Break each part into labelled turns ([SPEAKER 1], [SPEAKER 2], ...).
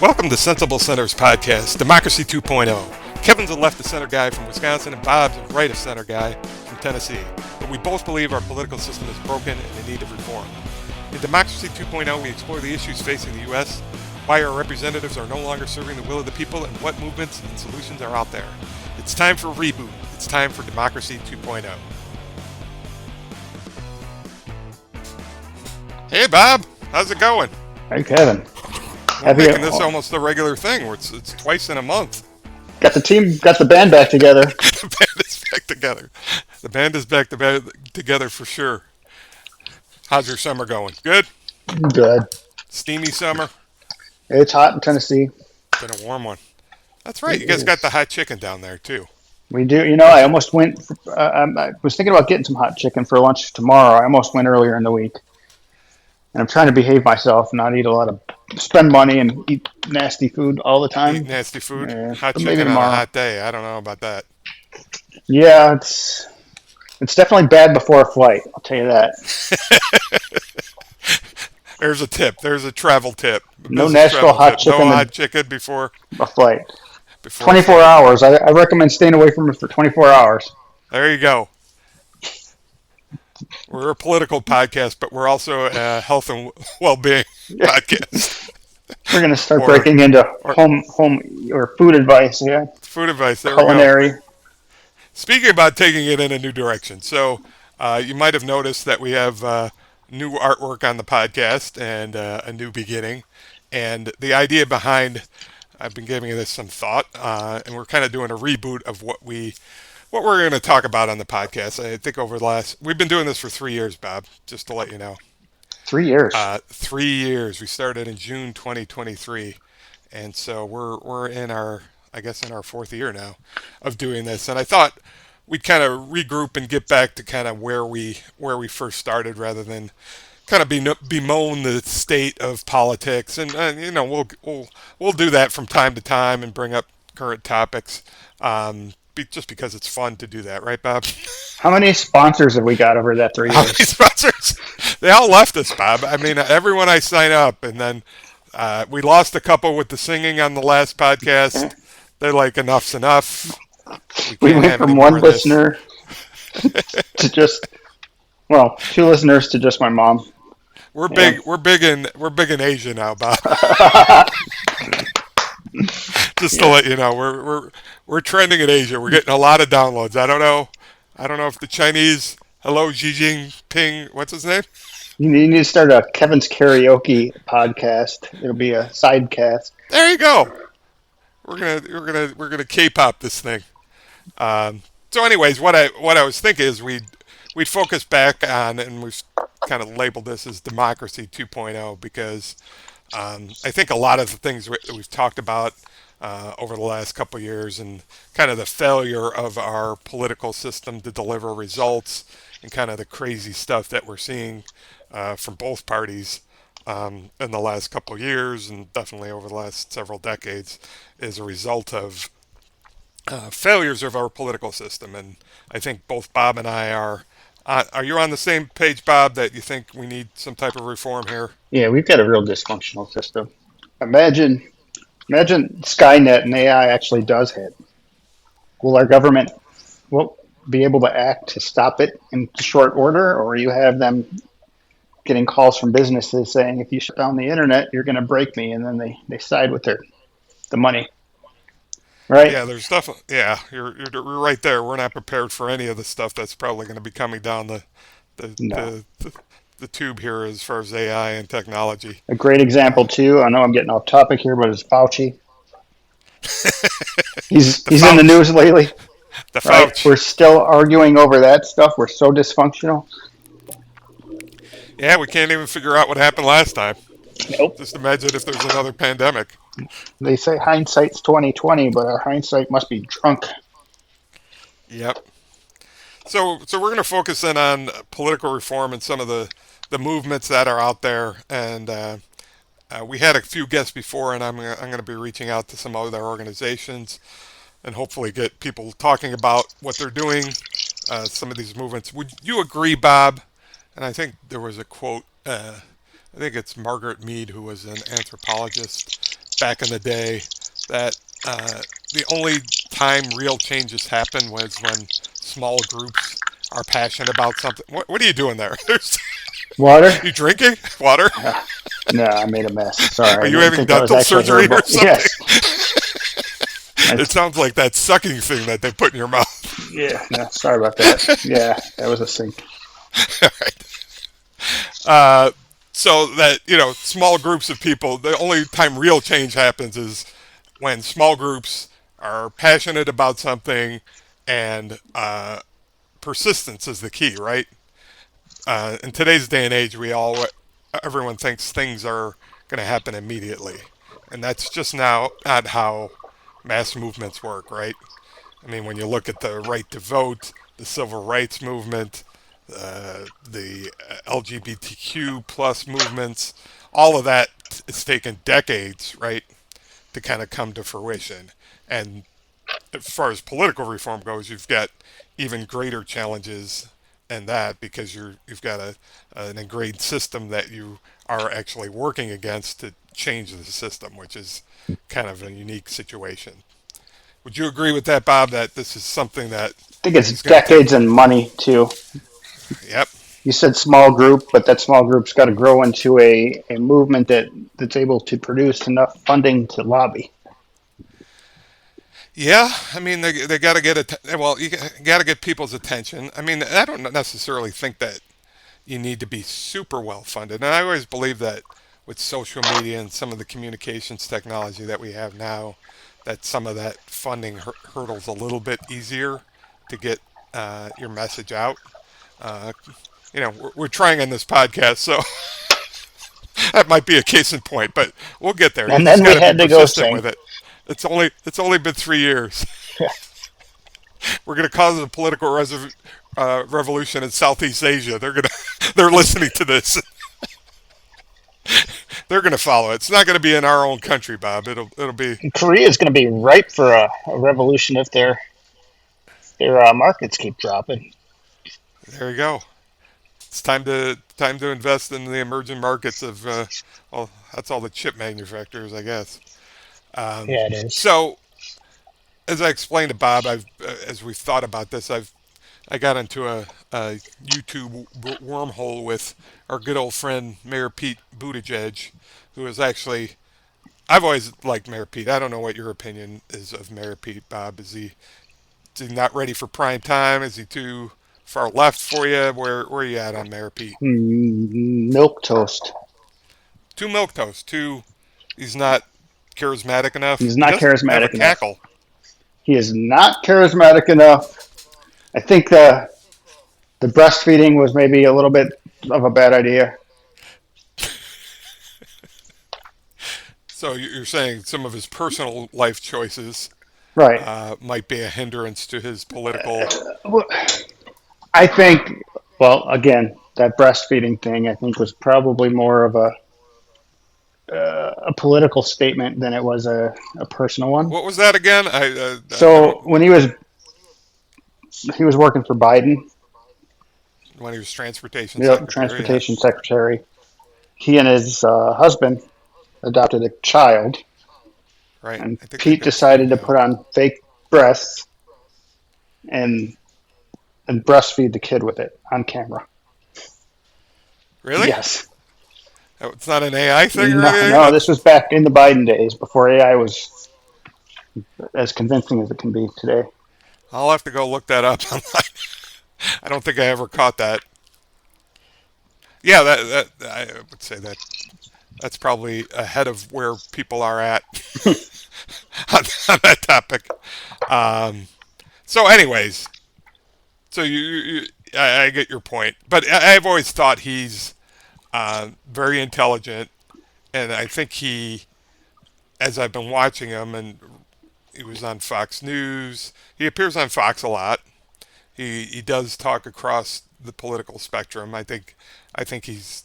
[SPEAKER 1] Welcome to Sensible Center's podcast, Democracy 2.0. Kevin's a left-of-center guy from Wisconsin, and Bob's a right-of-center guy from Tennessee. But we both believe our political system is broken and in need of reform. In Democracy 2.0, we explore the issues facing the U.S., why our representatives are no longer serving the will of the people, and what movements and solutions are out there. It's time for a reboot. It's time for Democracy 2.0. Hey, Bob. How's it going?
[SPEAKER 2] Hey, Kevin.
[SPEAKER 1] We're making this almost a regular thing where it's twice in a month.
[SPEAKER 2] Got the band back together.
[SPEAKER 1] The band is back together. The band is back together for sure. How's your summer going? Good?
[SPEAKER 2] Good.
[SPEAKER 1] Steamy summer?
[SPEAKER 2] It's hot in Tennessee.
[SPEAKER 1] Been a warm one. That's right. You guys got the hot chicken down there, too.
[SPEAKER 2] We do. You know, I almost went. I was thinking about getting some hot chicken for lunch tomorrow. I almost went earlier in the week. And I'm trying to behave myself, not eat a lot of, spend money and eat nasty food all the time.
[SPEAKER 1] Eat nasty food?
[SPEAKER 2] Yeah,
[SPEAKER 1] hot chicken on a hot day. I don't know about that.
[SPEAKER 2] Yeah, it's definitely bad before a flight. I'll tell you that.
[SPEAKER 1] There's a tip. There's a travel tip.
[SPEAKER 2] No Nashville hot chicken.
[SPEAKER 1] No hot chicken before
[SPEAKER 2] a flight. 24 hours. I recommend staying away from it for 24 hours.
[SPEAKER 1] There you go. We're a political podcast, but we're also a health and well-being podcast.
[SPEAKER 2] We're going to start breaking into home or food advice. Yeah,
[SPEAKER 1] food advice. There
[SPEAKER 2] culinary.
[SPEAKER 1] We go. Speaking about taking it in a new direction, so you might have noticed that we have new artwork on the podcast and a new beginning. And the idea behind, I've been giving this some thought, and we're kind of doing a reboot of what we're going to talk about on the podcast. I think we've been doing this for 3 years, Bob, just to let you know.
[SPEAKER 2] 3 years?
[SPEAKER 1] 3 years. We started in June 2023. And so we're in our fourth year now of doing this. And I thought we'd kind of regroup and get back to kind of where we first started rather than kind of bemoan the state of politics. And, we'll do that from time to time and bring up current topics. Just because it's fun to do that, right, Bob?
[SPEAKER 2] How many sponsors have we got over that 3 years?
[SPEAKER 1] How many sponsors? They all left us, Bob. I mean, everyone I sign up, and then we lost a couple with the singing on the last podcast. They're like, enough's enough.
[SPEAKER 2] We went from one listener to just, 2 listeners to just my mom.
[SPEAKER 1] We're big. We're big in Asia now, Bob. Just to let you know, we're trending in Asia. We're getting a lot of downloads. I don't know if the Chinese, hello Xi Jinping, what's his name?
[SPEAKER 2] You need to start a Kevin's Karaoke podcast. It'll be a sidecast.
[SPEAKER 1] There you go. We're gonna K-pop this thing. So anyways, what I was thinking is we'd focus back on, and we've kind of labeled this as Democracy 2.0 because I think a lot of the things that we've talked about over the last couple of years and kind of the failure of our political system to deliver results and kind of the crazy stuff that we're seeing from both parties in the last couple of years and definitely over the last several decades is a result of failures of our political system. And I think both Bob and I are you on the same page, Bob, that you think we need some type of reform here?
[SPEAKER 2] Yeah, we've got a real dysfunctional system. Imagine Skynet and AI actually does hit. Will our government be able to act to stop it in short order, or you have them getting calls from businesses saying, if you shut down the internet, you're going to break me, and then they side with the money. Right?
[SPEAKER 1] Yeah, there's definitely. Yeah, you're right there. We're not prepared for any of the stuff that's probably going to be coming down the tube here as far as AI and technology.
[SPEAKER 2] A great example too. I know I'm getting off topic here, but it's Fauci. He's in the news lately.
[SPEAKER 1] The Fauci.
[SPEAKER 2] Right? We're still arguing over that stuff. We're so dysfunctional.
[SPEAKER 1] Yeah, we can't even figure out what happened last time.
[SPEAKER 2] Nope.
[SPEAKER 1] Just imagine if there's another pandemic.
[SPEAKER 2] They say hindsight's 20/20, but our hindsight must be drunk.
[SPEAKER 1] Yep. So we're going to focus in on political reform and some of the movements that are out there. And we had a few guests before, and I'm going to be reaching out to some other organizations and hopefully get people talking about what they're doing, some of these movements. Would you agree, Bob? And I think there was a quote, I think it's Margaret Mead, who was an anthropologist, back in the day that the only time real changes happen was when small groups are passionate about something. What are you doing there?
[SPEAKER 2] Water?
[SPEAKER 1] You drinking water?
[SPEAKER 2] Uh, no, I made a mess.
[SPEAKER 1] Are
[SPEAKER 2] Sorry, I
[SPEAKER 1] you
[SPEAKER 2] didn't
[SPEAKER 1] having
[SPEAKER 2] think that was
[SPEAKER 1] dental
[SPEAKER 2] actually
[SPEAKER 1] surgery or
[SPEAKER 2] herbal.
[SPEAKER 1] something?
[SPEAKER 2] Yes. I,
[SPEAKER 1] It sounds like that sucking thing that they put in your mouth.
[SPEAKER 2] yeah, no, sorry about that. Yeah, that was a sink.
[SPEAKER 1] All right. Uh, so that small groups of people. The only time real change happens is when small groups are passionate about something, and persistence is the key, right? In today's day and age, everyone thinks things are going to happen immediately, and that's just now not how mass movements work, right? I mean, when you look at the right to vote, the civil rights movement, the LGBTQ plus movements, all of that it's taken decades, right, to kind of come to fruition. And as far as political reform goes, you've got even greater challenges in that because you've got an ingrained system that you are actually working against to change the system, which is kind of a unique situation. Would you agree with that, Bob? That this is something that
[SPEAKER 2] I think it's
[SPEAKER 1] is going to take?
[SPEAKER 2] decades and money too.
[SPEAKER 1] Yep.
[SPEAKER 2] You said small group, but that small group's got to grow into a movement that's able to produce enough funding to lobby.
[SPEAKER 1] Yeah, I mean they got to get well, you got to get people's attention. I mean, I don't necessarily think that you need to be super well funded. And I always believe that with social media and some of the communications technology that we have now, that some of that funding hurdles a little bit easier to get your message out. Uh, we're trying on this podcast, so that might be a case in point. But we'll get there. You
[SPEAKER 2] And
[SPEAKER 1] just
[SPEAKER 2] then
[SPEAKER 1] got
[SPEAKER 2] we
[SPEAKER 1] to be
[SPEAKER 2] had to go
[SPEAKER 1] persistent
[SPEAKER 2] sing.
[SPEAKER 1] with it. It's only been 3 years. We're going to cause a political revolution in Southeast Asia. They're listening to this. They're going to follow it. It's not going to be in our own country, Bob. It'll be.
[SPEAKER 2] Korea is going to be ripe for a revolution if their markets keep dropping.
[SPEAKER 1] There you go. It's time to invest in the emerging markets of. Well, that's all the chip manufacturers, I guess.
[SPEAKER 2] Yeah, it is.
[SPEAKER 1] So as I explained to Bob, as we've thought about this, I got into a YouTube wormhole with our good old friend Mayor Pete Buttigieg, who is actually. I've always liked Mayor Pete. I don't know what your opinion is of Mayor Pete, Bob. Is he not ready for prime time? Is he too far left for you? Where are you at on Mayor Pete?
[SPEAKER 2] Milk toast.
[SPEAKER 1] Too milk toast. Too. He's not charismatic enough.
[SPEAKER 2] He's
[SPEAKER 1] He
[SPEAKER 2] not
[SPEAKER 1] doesn't have a
[SPEAKER 2] charismatic enough.
[SPEAKER 1] cackle.
[SPEAKER 2] He is not charismatic enough. I think the breastfeeding was maybe a little bit of a bad idea.
[SPEAKER 1] So you're saying some of his personal life choices
[SPEAKER 2] Right.
[SPEAKER 1] might be a hindrance to his political.
[SPEAKER 2] I think, well, again, that breastfeeding thing, I think, was probably more of a political statement than it was a personal one.
[SPEAKER 1] What was that again? I
[SPEAKER 2] So
[SPEAKER 1] don't.
[SPEAKER 2] when he was working for Biden,
[SPEAKER 1] When he was transportation
[SPEAKER 2] the
[SPEAKER 1] secretary, yeah,
[SPEAKER 2] transportation secretary, he and his husband adopted a child,
[SPEAKER 1] right.
[SPEAKER 2] and
[SPEAKER 1] I think they've
[SPEAKER 2] Pete
[SPEAKER 1] got two
[SPEAKER 2] decided to
[SPEAKER 1] now.
[SPEAKER 2] put on fake breasts and and breastfeed the kid with it on camera.
[SPEAKER 1] Really?
[SPEAKER 2] Yes.
[SPEAKER 1] It's not an AI thing or
[SPEAKER 2] No,
[SPEAKER 1] anything.
[SPEAKER 2] no, this was back in the Biden days before AI was as convincing as it can be today.
[SPEAKER 1] I'll have to go look that up online. I don't think I ever caught that. Yeah, that I would say that's probably ahead of where people are at on that topic. Um, so, anyways, so I get your point, but I've always thought he's very intelligent, and I think as I've been watching him, and he was on Fox News. He appears on Fox a lot. He does talk across the political spectrum. I think he's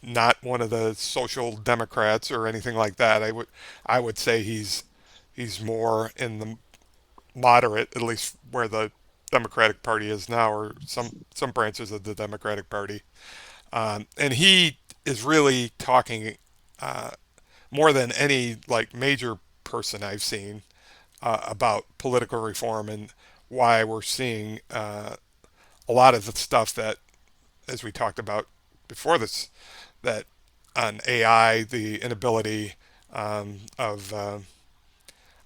[SPEAKER 1] not one of the social democrats or anything like that. I would say he's more in the moderate, at least where the Democratic Party is now, or some branches of the Democratic Party. And he is really talking uh, more than any like major person I've seen about political reform and why we're seeing a lot of the stuff that, as we talked about before this, that on AI, the inability of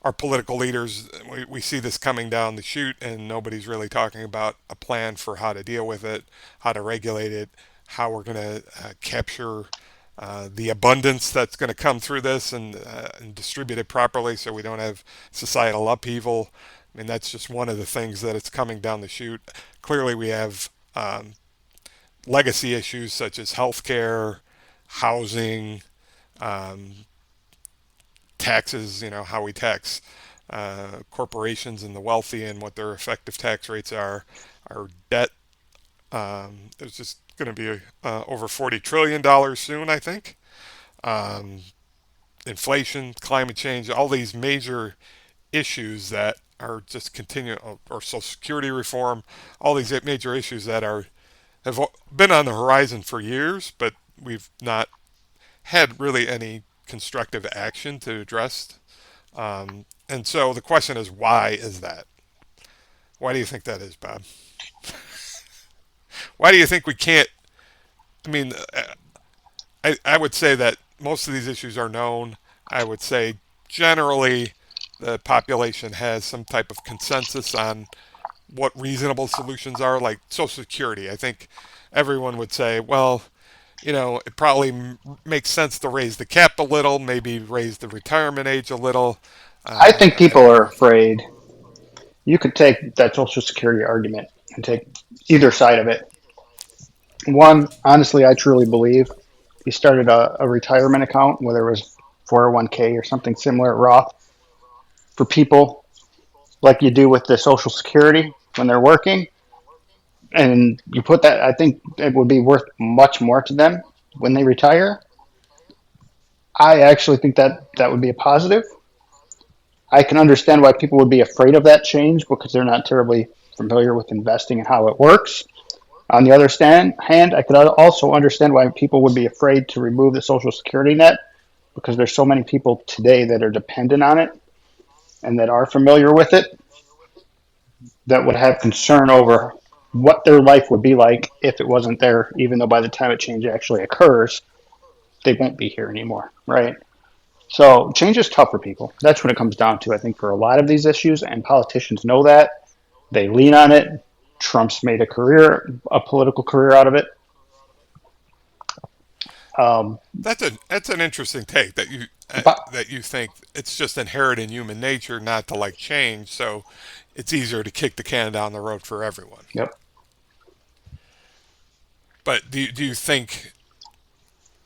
[SPEAKER 1] our political leaders, we see this coming down the chute, and nobody's really talking about a plan for how to deal with it, how to regulate it, how we're going to capture the abundance that's going to come through this and distribute it properly so we don't have societal upheaval. I mean, that's just one of the things that it's coming down the chute. Clearly, we have legacy issues such as healthcare, housing, um, taxes, how we tax corporations and the wealthy and what their effective tax rates are, our debt. There's just going to be over $40 trillion soon, I think. Um, Inflation, climate change, all these major issues that are just continuing, or Social Security reform, all these major issues that have been on the horizon for years, but we've not had really any constructive action to address. And so the question is, why is that? Why do you think that is, Bob? Why do you think we can't? I mean, I would say that most of these issues are known. I would say generally the population has some type of consensus on what reasonable solutions are, like Social Security. I think everyone would say, well, it probably makes sense to raise the cap a little, maybe raise the retirement age a little.
[SPEAKER 2] I think
[SPEAKER 1] Uh,
[SPEAKER 2] people are afraid. You could take that Social Security argument and take either side of it. One, honestly, I truly believe you started a retirement account, whether it was 401k or something similar, Roth, for people like you do with the Social Security when they're working. And you put that, I think it would be worth much more to them when they retire. I actually think that that would be a positive. I can understand why people would be afraid of that change because they're not terribly familiar with investing and how it works. On the other hand, I could also understand why people would be afraid to remove the Social Security net because there's so many people today that are dependent on it and that are familiar with it that would have concern over what their life would be like if it wasn't there, even though by the time a change actually occurs, they won't be here anymore, right? So change is tough for people. That's what it comes down to, I think, for a lot of these issues, and politicians know that. They lean on it. Trump's made a political career out of it. Um,
[SPEAKER 1] that's an interesting take
[SPEAKER 2] but
[SPEAKER 1] that you think it's just inherent in human nature not to like change, so it's easier to kick the can down the road for everyone.
[SPEAKER 2] yep.
[SPEAKER 1] But do you think?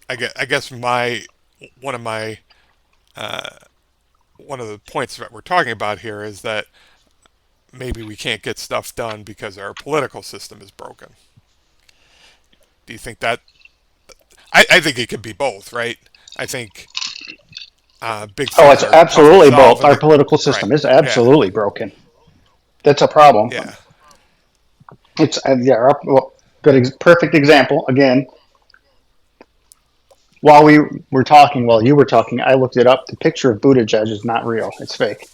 [SPEAKER 1] I guess my one of my one of the points that we're talking about here is that maybe we can't get stuff done because our political system is broken. Do you think that? I think it could be both, right? I think big
[SPEAKER 2] Oh,
[SPEAKER 1] things
[SPEAKER 2] it's
[SPEAKER 1] are tough to
[SPEAKER 2] absolutely
[SPEAKER 1] solve,
[SPEAKER 2] both.
[SPEAKER 1] and
[SPEAKER 2] Our political system
[SPEAKER 1] right,
[SPEAKER 2] is
[SPEAKER 1] yeah,
[SPEAKER 2] absolutely broken. That's a problem.
[SPEAKER 1] yeah.
[SPEAKER 2] It's yeah. Well, perfect example. Again, while we were talking, while you were talking, I looked it up. The picture of Buttigieg is not real. It's fake.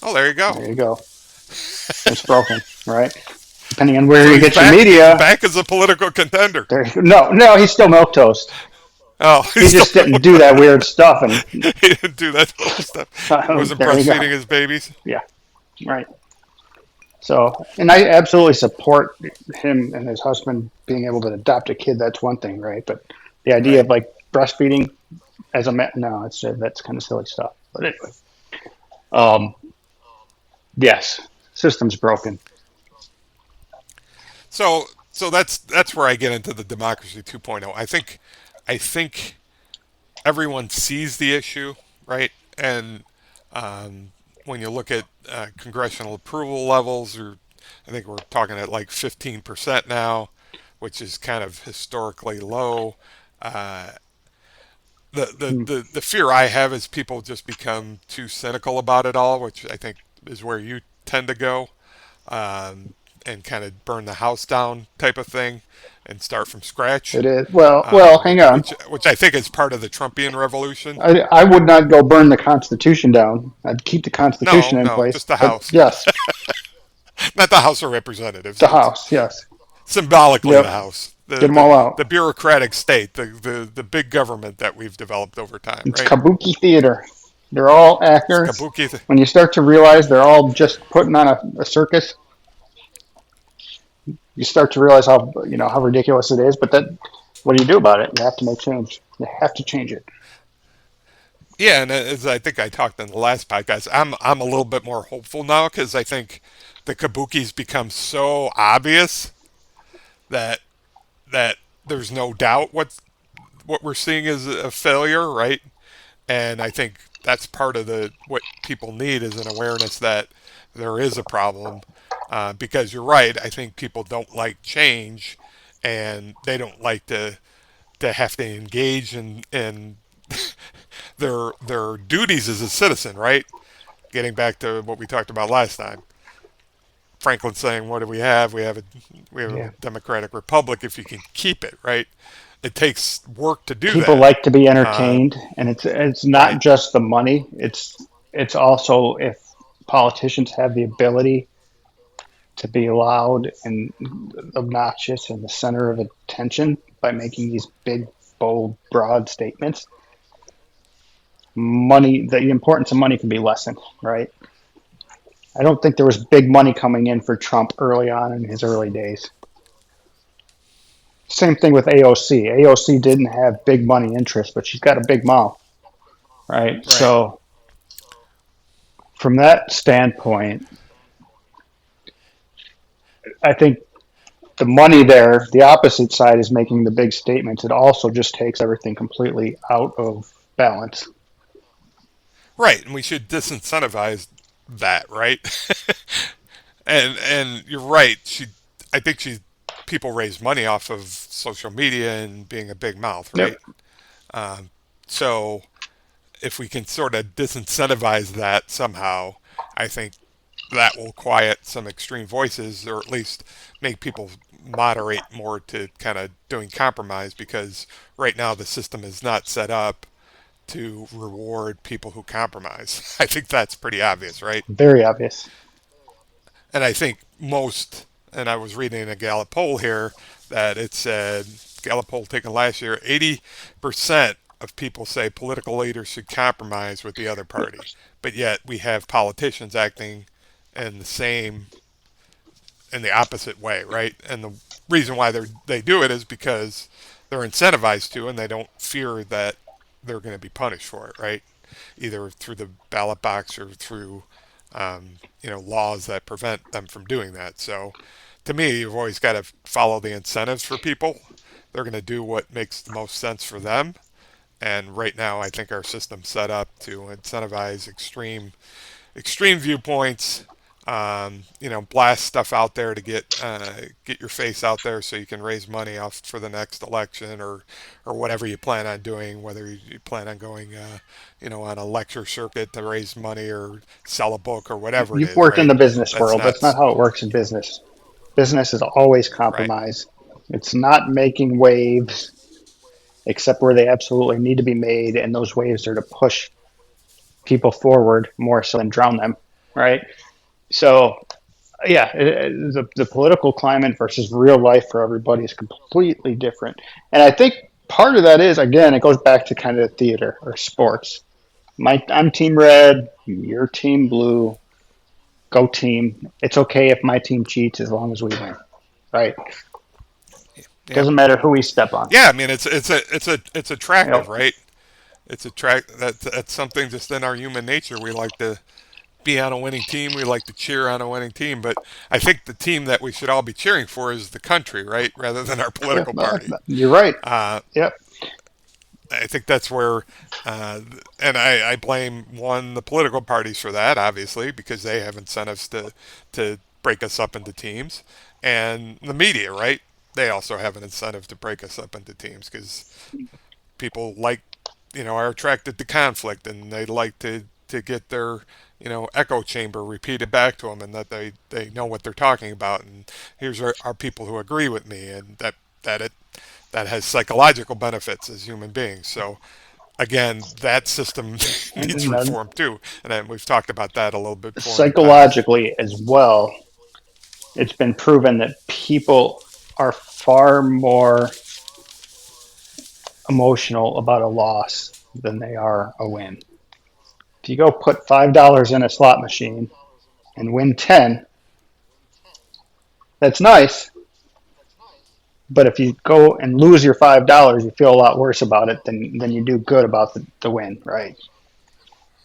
[SPEAKER 1] Oh, there you go.
[SPEAKER 2] There you go. It's broken, right? Depending on where
[SPEAKER 1] So
[SPEAKER 2] you
[SPEAKER 1] he's
[SPEAKER 2] get your
[SPEAKER 1] back. He's
[SPEAKER 2] media,
[SPEAKER 1] back as a political contender.
[SPEAKER 2] there. No, he's still milk toast.
[SPEAKER 1] Oh,
[SPEAKER 2] He
[SPEAKER 1] he's
[SPEAKER 2] just
[SPEAKER 1] still
[SPEAKER 2] didn't do that weird stuff, and
[SPEAKER 1] he didn't do that stuff. He wasn't
[SPEAKER 2] there you go.
[SPEAKER 1] breastfeeding his babies.
[SPEAKER 2] Yeah, right. So, and I absolutely support him and his husband being able to adopt a kid. That's one thing, right? But the idea
[SPEAKER 1] Right.
[SPEAKER 2] of like breastfeeding as a man, no, it's that's kind of silly stuff. But anyway, um, yes, system's broken.
[SPEAKER 1] So that's where I get into the democracy 2.0. I think everyone sees the issue, right? And um, when you look at congressional approval levels, or I think we're talking at like 15% now, which is kind of historically low. Uh, the fear I have is people just become too cynical about it all, which I think is where you tend to go, and kind of burn the house down type of thing. and start from scratch,
[SPEAKER 2] It is. Well, hang on.
[SPEAKER 1] which I think is part of the Trumpian revolution.
[SPEAKER 2] I would not go burn the Constitution down. I'd keep the
[SPEAKER 1] No,
[SPEAKER 2] Constitution in
[SPEAKER 1] no,
[SPEAKER 2] place.
[SPEAKER 1] just the
[SPEAKER 2] But
[SPEAKER 1] House,
[SPEAKER 2] yes,
[SPEAKER 1] not the House of Representatives.
[SPEAKER 2] the
[SPEAKER 1] It's
[SPEAKER 2] House. Yes.
[SPEAKER 1] symbolically the
[SPEAKER 2] Yep.
[SPEAKER 1] House,
[SPEAKER 2] Get them all out.
[SPEAKER 1] the bureaucratic state, the big government that we've developed over time,
[SPEAKER 2] It's
[SPEAKER 1] right?
[SPEAKER 2] kabuki theater. They're all
[SPEAKER 1] It's
[SPEAKER 2] actors.
[SPEAKER 1] kabuki.
[SPEAKER 2] When you start to realize they're all just putting on a circus, you start to realize how ridiculous it is. But what do you do about it? You have to make change. You have to change it.
[SPEAKER 1] Yeah, and as I think I talked in the last podcast, I'm a little bit more hopeful now because I think the kabuki's become so obvious that that there's no doubt what we're seeing is a failure, right? And I think that's part of the what people need is an awareness that there is a problem. Because you're right, I think people don't like change, and they don't like to have to engage in their duties as a citizen, right? Getting back to what we talked about last time. Franklin saying, "What do we have? We have a
[SPEAKER 2] Yeah.
[SPEAKER 1] democratic republic. If you can keep it, right? It takes work to do
[SPEAKER 2] People
[SPEAKER 1] that,
[SPEAKER 2] like to be
[SPEAKER 1] uh,
[SPEAKER 2] entertained, and it's not
[SPEAKER 1] right?
[SPEAKER 2] just the money. It's also if politicians have the ability to be loud and obnoxious and the center of attention by making these big, bold, broad statements, the importance of money can be lessened, right? I don't think there was big money coming in for Trump early on in his early days. Same thing with AOC. AOC didn't have big money interest, but she's got a big mouth, right?
[SPEAKER 1] Right.
[SPEAKER 2] So from that standpoint, I think the money there, the opposite side is making the big statements. It also just takes everything completely out of balance.
[SPEAKER 1] Right, and we should disincentivize that, right? And you're right. I think people raise money off of social media and being a big mouth,
[SPEAKER 2] Yep.
[SPEAKER 1] right? Um, so if we can sort of disincentivize that somehow, I think that will quiet some extreme voices, or at least make people moderate more to kind of doing compromise. Because right now the system is not set up to reward people who compromise. I think that's pretty obvious, right?
[SPEAKER 2] Very obvious.
[SPEAKER 1] And I think most, and I was reading a Gallup poll here that it said, Gallup poll taken last year, 80% of people say political leaders should compromise with the other party. But yet we have politicians acting in the same, in the opposite way, right? And the reason why they do it is because they're incentivized to, and they don't fear that they're going to be punished for it, right? Either through the ballot box or through laws that prevent them from doing that. So to me, you've always got to follow the incentives for people. They're going to do what makes the most sense for them. And right now, I think our system's set up to incentivize extreme viewpoints. Blast stuff out there to get your face out there so you can raise money off for the next election or whatever you plan on doing. Whether you plan on going, on a lecture circuit to raise money or sell a book or whatever it
[SPEAKER 2] You've
[SPEAKER 1] is,
[SPEAKER 2] worked in
[SPEAKER 1] right?
[SPEAKER 2] the business
[SPEAKER 1] That's
[SPEAKER 2] world.
[SPEAKER 1] not
[SPEAKER 2] That's not how it works in business. Business is always
[SPEAKER 1] right.
[SPEAKER 2] compromise. It's not making waves except where they absolutely need to be made, and those waves are to push people forward more so than drown them, right? So, yeah, the political climate versus real life for everybody is completely different. And I think part of that is, again, it goes back to kind of theater or sports. I'm team red, your team blue, go team. It's okay if my team cheats as long as we win, right?
[SPEAKER 1] Yeah.
[SPEAKER 2] Doesn't matter who we step on.
[SPEAKER 1] Yeah. I mean, it's attractive,
[SPEAKER 2] Yep.
[SPEAKER 1] right? That's something just in our human nature. We like to be on a winning team. We like to cheer on a winning team, but I think the team that we should all be cheering for is the country, right? Rather than our
[SPEAKER 2] Yeah,
[SPEAKER 1] political party.
[SPEAKER 2] you're right.
[SPEAKER 1] Uh,
[SPEAKER 2] Yep.
[SPEAKER 1] I think that's where, and I blame the political parties for that, obviously, because they have incentives to break us up into teams, and the media, right? They also have an incentive to break us up into teams because people are attracted to conflict, and they like to get their echo chamber repeated back to them, and that they know what they're talking about, and here's our people who agree with me, and that has psychological benefits as human beings. So again, that system needs
[SPEAKER 2] And then
[SPEAKER 1] reform too, and then we've talked about that a little bit before in the past.
[SPEAKER 2] psychologically as well, it's been proven that people are far more emotional about a loss than they are a win. If you go put $5 in a slot machine and win 10, that's nice. But if you go and lose your $5, you feel a lot worse about it than you do good about the win, right?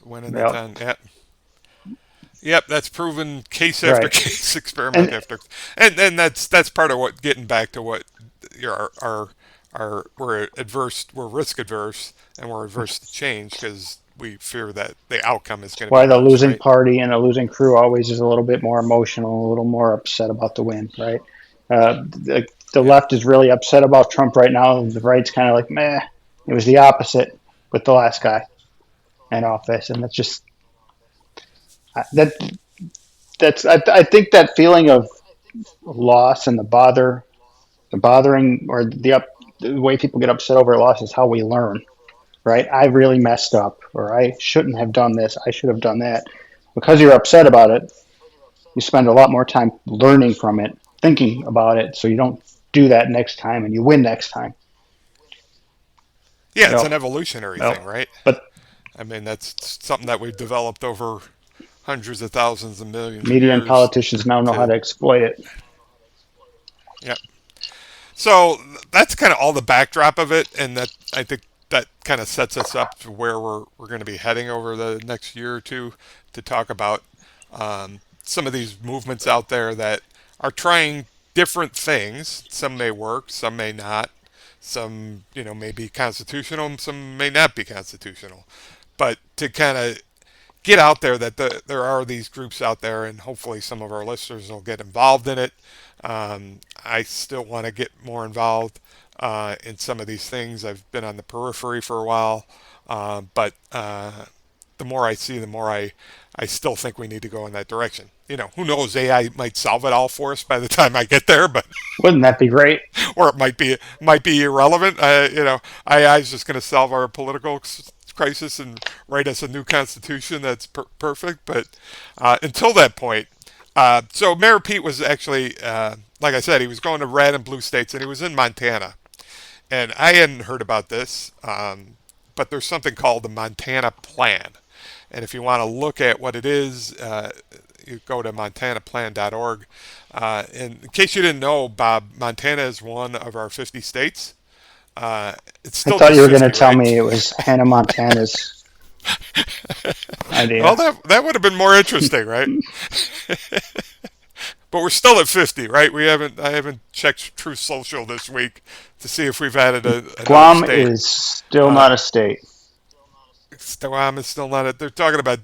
[SPEAKER 1] Winning the
[SPEAKER 2] Yep.
[SPEAKER 1] 10, yeah. Yep, that's proven case after
[SPEAKER 2] Right.
[SPEAKER 1] case, experiment
[SPEAKER 2] And
[SPEAKER 1] after, and that's part of what getting back to what our we're risk adverse and we're adverse to change because we fear that the outcome is
[SPEAKER 2] it's
[SPEAKER 1] going to be
[SPEAKER 2] why the
[SPEAKER 1] worse,
[SPEAKER 2] losing
[SPEAKER 1] right?
[SPEAKER 2] party and the losing crew always is a little bit more emotional, a little more upset about the win, right? The
[SPEAKER 1] Yep.
[SPEAKER 2] left is really upset about Trump right now. The right's kind of like, meh. It was the opposite with the last guy in office, and that's just that. I think that feeling of loss and the bothering, or the way people get upset over a loss is how we learn, right? I really messed up, or I shouldn't have done this. I should have done that. Because you're upset about it, you spend a lot more time learning from it, thinking about it, so you don't do that next time, and you win next time.
[SPEAKER 1] Yeah,
[SPEAKER 2] You
[SPEAKER 1] it's
[SPEAKER 2] know,
[SPEAKER 1] an evolutionary
[SPEAKER 2] well,
[SPEAKER 1] thing, right?
[SPEAKER 2] but
[SPEAKER 1] I mean, that's something that we've developed over hundreds of thousands and millions of
[SPEAKER 2] media and
[SPEAKER 1] years
[SPEAKER 2] politicians now know how
[SPEAKER 1] to,
[SPEAKER 2] to exploit it.
[SPEAKER 1] yeah. So that's kind of all the backdrop of it, and that I think that kind of sets us up to where we're going to be heading over the next year or two to talk about some of these movements out there that are trying different things. Some may work, some may not. Some, may be constitutional, and some may not be constitutional. But to kind of get out there that there are these groups out there, and hopefully some of our listeners will get involved in it. I still want to get more involved in some of these things. I've been on the periphery for a while, but the more I see, the more I still think we need to go in that direction. Who knows? AI might solve it all for us by the time I get there, but
[SPEAKER 2] Wouldn't that be great?
[SPEAKER 1] or it might be irrelevant. AI is just going to solve our political crisis and write us a new constitution that's perfect. But until that point, so Mayor Pete was actually, like I said, he was going to red and blue states, and he was in Montana. And I hadn't heard about this, but there's something called the Montana Plan. And if you want to look at what it is, you go to montanaplan.org. And in case you didn't know, Bob, Montana is one of our 50 states. It's
[SPEAKER 2] I
[SPEAKER 1] still
[SPEAKER 2] thought you
[SPEAKER 1] just
[SPEAKER 2] were going to
[SPEAKER 1] 50,
[SPEAKER 2] tell
[SPEAKER 1] right?
[SPEAKER 2] me it was Hannah Montana's
[SPEAKER 1] Well,
[SPEAKER 2] idea.
[SPEAKER 1] that would have been more interesting, right? But we're still at 50, right? I haven't checked Truth Social this week to see if we've added another
[SPEAKER 2] Guam
[SPEAKER 1] state.
[SPEAKER 2] is still
[SPEAKER 1] Uh,
[SPEAKER 2] not a state.
[SPEAKER 1] Guam is still not. They're talking about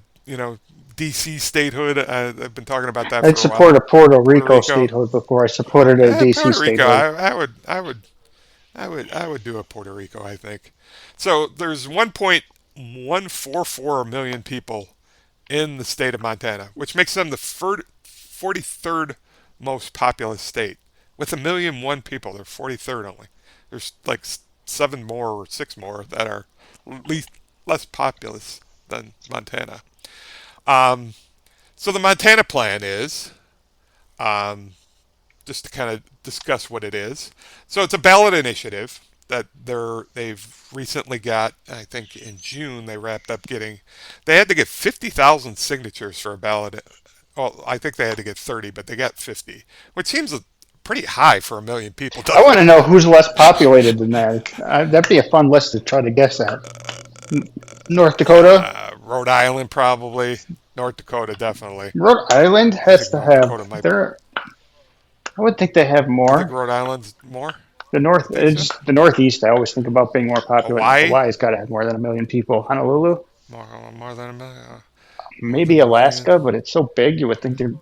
[SPEAKER 1] D.C. statehood. I've been talking about that
[SPEAKER 2] I'd
[SPEAKER 1] for a
[SPEAKER 2] support
[SPEAKER 1] while.
[SPEAKER 2] a Puerto
[SPEAKER 1] Puerto
[SPEAKER 2] Rico
[SPEAKER 1] Rico.
[SPEAKER 2] statehood before I supported a DC
[SPEAKER 1] Puerto Rico.
[SPEAKER 2] statehood.
[SPEAKER 1] I would do a Puerto Rico. I think. So there's 1.144 million people in the state of Montana, which makes them the 43rd most populous state. With 1,000,001 people, they're 43rd only. There's like seven more or six more that are least less populous than Montana. Um, so the Montana plan is um, just to kind of discuss what it is. So it's a ballot initiative that they've recently got. I think in June they wrapped up getting. They had to get 50,000 signatures for a ballot. Well, I think they had to get 30, but they got 50, which seems pretty high for 1,000,000 people,
[SPEAKER 2] I
[SPEAKER 1] doesn't
[SPEAKER 2] want to
[SPEAKER 1] it?
[SPEAKER 2] know who's less populated than that. That'd be a fun list to try to guess at. North Dakota?
[SPEAKER 1] Rhode Island probably. North Dakota definitely.
[SPEAKER 2] Rhode Island
[SPEAKER 1] I
[SPEAKER 2] has
[SPEAKER 1] think
[SPEAKER 2] to
[SPEAKER 1] North
[SPEAKER 2] have
[SPEAKER 1] Dakota might.
[SPEAKER 2] their. I would think they have
[SPEAKER 1] You think
[SPEAKER 2] more.
[SPEAKER 1] Rhode Island's more?
[SPEAKER 2] The
[SPEAKER 1] You
[SPEAKER 2] north,
[SPEAKER 1] think so?
[SPEAKER 2] it's the Northeast. I always think about being more populated.
[SPEAKER 1] Hawaii?
[SPEAKER 2] Hawaii's got to have more than 1 million people. Honolulu,
[SPEAKER 1] More than a million. More
[SPEAKER 2] maybe
[SPEAKER 1] than a million.
[SPEAKER 2] Alaska, but it's so big you would think they're.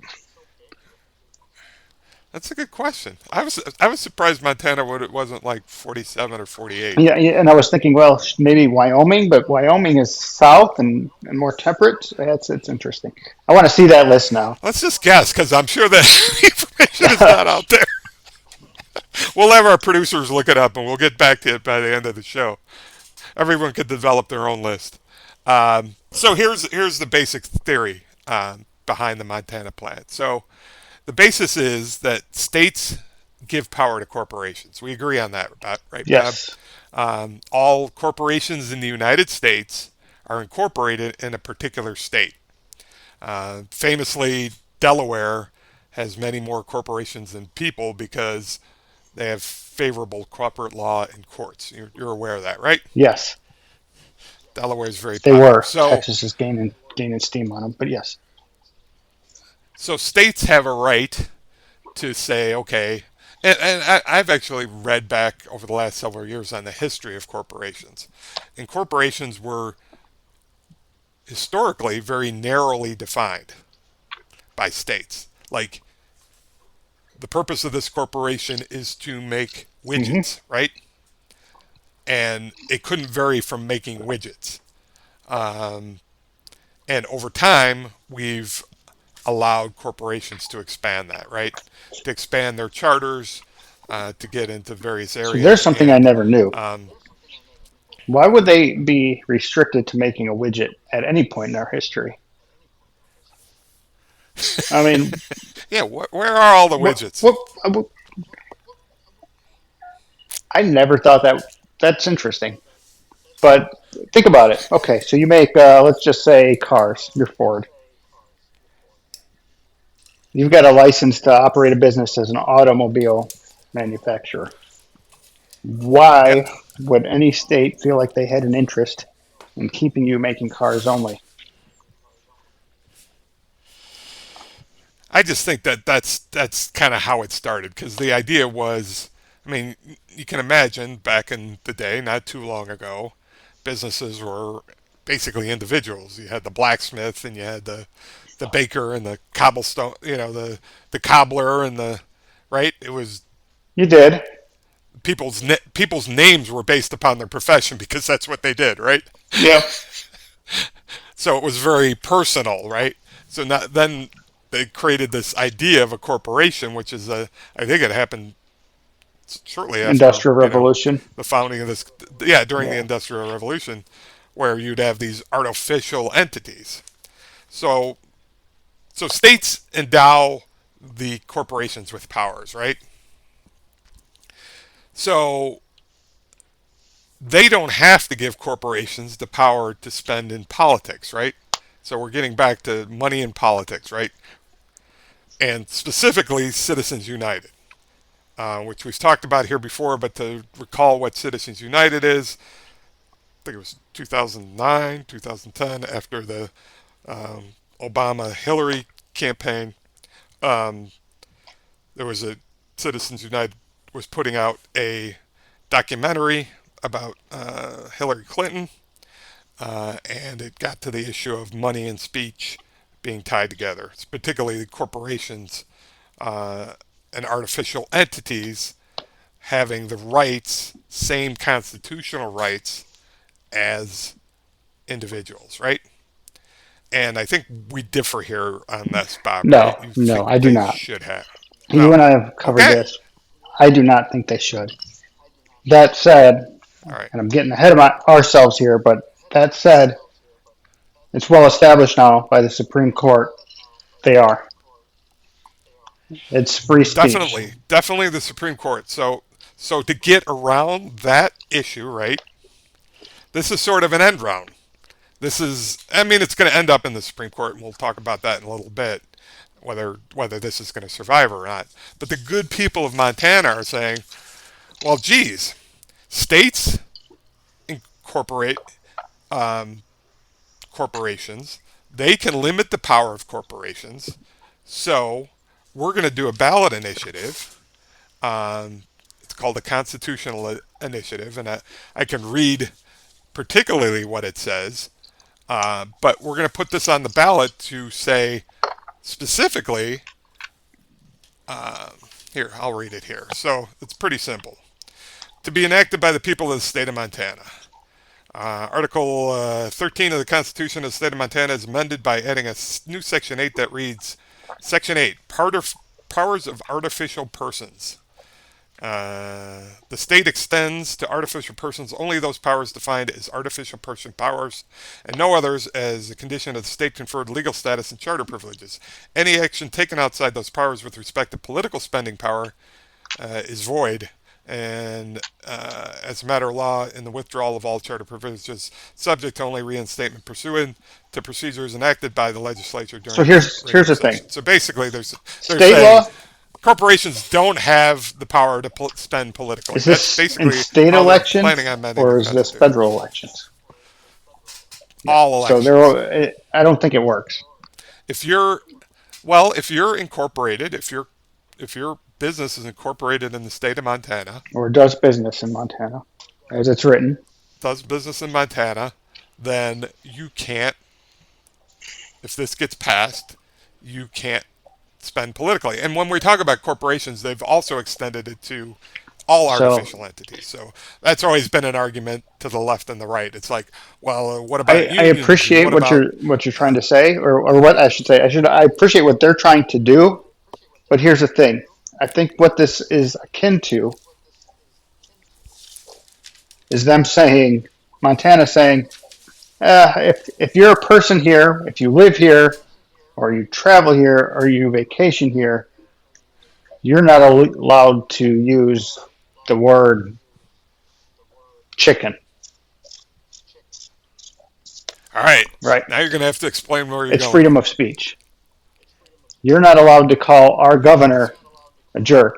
[SPEAKER 1] That's a good question. I was surprised Montana it wasn't like 47 or 48.
[SPEAKER 2] Yeah, yeah, and I was thinking, well, maybe Wyoming, but Wyoming is south and more temperate. So it's interesting. I want to see that list now.
[SPEAKER 1] Let's just guess because I'm sure that information is not out there. We'll have our producers look it up, and we'll get back to it by the end of the show. Everyone could develop their own list. So here's the basic theory behind the Montana Plan. So the basis is that states give power to corporations. We agree on that, right, Bob?
[SPEAKER 2] Yes.
[SPEAKER 1] All corporations in the United States are incorporated in a particular state. Famously, Delaware has many more corporations than people because they have favorable corporate law and courts. You're aware of that, right?
[SPEAKER 2] Yes.
[SPEAKER 1] Delaware is very
[SPEAKER 2] They
[SPEAKER 1] popular.
[SPEAKER 2] were.
[SPEAKER 1] So,
[SPEAKER 2] Texas is gaining steam on them, but yes.
[SPEAKER 1] so states have a right to say, okay, I've actually read back over the last several years on the history of corporations. And corporations were historically very narrowly defined by states. Like, the purpose of this corporation is to make
[SPEAKER 2] Hmm.
[SPEAKER 1] widgets, right? And it couldn't vary from making widgets. Um, and over time, we've allowed corporations to expand that, right? To expand their charters, to get into various
[SPEAKER 2] So there's
[SPEAKER 1] areas.
[SPEAKER 2] something I
[SPEAKER 1] And
[SPEAKER 2] never knew.
[SPEAKER 1] um,
[SPEAKER 2] Why would they be restricted to making a widget at any point in our history? I mean,
[SPEAKER 1] yeah, where are all the
[SPEAKER 2] what,
[SPEAKER 1] widgets?
[SPEAKER 2] what, I never thought that. That's interesting. But think about it. Okay, so you make, let's just say, cars. You're Ford. You've got a license to operate a business as an automobile manufacturer.
[SPEAKER 1] Yep.
[SPEAKER 2] Why would any state feel like they had an interest in keeping you making cars only?
[SPEAKER 1] I just think that that's kind of how it started because the idea was, I mean, you can imagine back in the day, not too long ago, businesses were basically individuals. You had the blacksmith and you had the baker and the cobblestone, the cobbler and the right. It was
[SPEAKER 2] You did.
[SPEAKER 1] people's names were based upon their profession because that's what they did, right?
[SPEAKER 2] Yeah.
[SPEAKER 1] So it was very personal, right? So not, then they created this idea of a corporation, which is I think it happened shortly after
[SPEAKER 2] Industrial Revolution.
[SPEAKER 1] the founding of this. Yeah, during the
[SPEAKER 2] Yeah.
[SPEAKER 1] Industrial Revolution, where you'd have these artificial entities. So so states endow the corporations with powers, right? So they don't have to give corporations the power to spend in politics, right? So we're getting back to money in politics, right? And specifically Citizens United, which we've talked about here before. But to recall what Citizens United is, I think it was 2009, 2010, after the Obama-Hillary campaign. Um, there was a Citizens United was putting out a documentary about Hillary Clinton, and it got to the issue of money and speech being tied together. It's particularly corporations uh, and artificial entities having the rights, same constitutional rights as individuals, right? And I think we differ here on this, Bob, right?
[SPEAKER 2] No,
[SPEAKER 1] You
[SPEAKER 2] no,
[SPEAKER 1] think
[SPEAKER 2] I do
[SPEAKER 1] they
[SPEAKER 2] not.
[SPEAKER 1] should have.
[SPEAKER 2] You
[SPEAKER 1] No.
[SPEAKER 2] and I have covered
[SPEAKER 1] Okay.
[SPEAKER 2] this. I do not think they should. That said,
[SPEAKER 1] All right.
[SPEAKER 2] and I'm getting ahead of ourselves here, but that said, it's well established now by the Supreme Court they are. It's free speech.
[SPEAKER 1] Definitely the Supreme Court. So to get around that issue, right? This is sort of an end round. This is, I mean, it's going to end up in the Supreme Court, and we'll talk about that in a little bit, whether this is going to survive or not. But the good people of Montana are saying, well, geez, states incorporate um, corporations. They can limit the power of corporations. So we're going to do a ballot initiative. It's called the Constitutional Initiative, and I can read particularly what it says. But we're going to put this on the ballot to say specifically. Here, I'll read it here. So it's pretty simple. To be enacted by the people of the state of Montana. Article 13 of the Constitution of the State of Montana is amended by adding a new Section 8 that reads, Section 8, Powers of Artificial Persons. The state extends to artificial persons only those powers defined as artificial person powers, and no others as a condition of the state conferred legal status and charter privileges. Any action taken outside those powers with respect to political spending power is void, and as a matter of law, in the withdrawal of all charter privileges, subject to only reinstatement pursuant to procedures enacted by the legislature
[SPEAKER 2] So
[SPEAKER 1] during its
[SPEAKER 2] here's
[SPEAKER 1] regular
[SPEAKER 2] the thing.
[SPEAKER 1] session. So basically, they're
[SPEAKER 2] State
[SPEAKER 1] saying
[SPEAKER 2] law,
[SPEAKER 1] corporations don't have the power to spend politically.
[SPEAKER 2] is
[SPEAKER 1] That's
[SPEAKER 2] this in
[SPEAKER 1] basically
[SPEAKER 2] state
[SPEAKER 1] how they're planning
[SPEAKER 2] elections
[SPEAKER 1] on amending the
[SPEAKER 2] or is this
[SPEAKER 1] Constitution.
[SPEAKER 2] federal elections? Yeah.
[SPEAKER 1] All
[SPEAKER 2] So
[SPEAKER 1] elections.
[SPEAKER 2] I don't think it works.
[SPEAKER 1] If you're if you're incorporated, if your business is incorporated in the state of Montana,
[SPEAKER 2] Or does business in Montana, as it's written.
[SPEAKER 1] does business in Montana, then you can't. If this gets passed, you can't spend politically. And when we talk about corporations, they've also extended it to all
[SPEAKER 2] So
[SPEAKER 1] artificial entities. So that's always been an argument to the left and the right. It's like, well, what about
[SPEAKER 2] I
[SPEAKER 1] unions and
[SPEAKER 2] appreciate
[SPEAKER 1] what about
[SPEAKER 2] what you're trying to say, or what I should say. I appreciate what they're trying to do, but here's the thing. I think what this is akin to is them saying, Montana saying, if you're a person here, if you live here, or you travel here, or you vacation here, you're not allowed to use the word chicken,
[SPEAKER 1] all right,
[SPEAKER 2] right?
[SPEAKER 1] now you're going to have to explain where you're
[SPEAKER 2] It's
[SPEAKER 1] going
[SPEAKER 2] freedom
[SPEAKER 1] here.
[SPEAKER 2] of speech. You're not allowed to call our governor a jerk,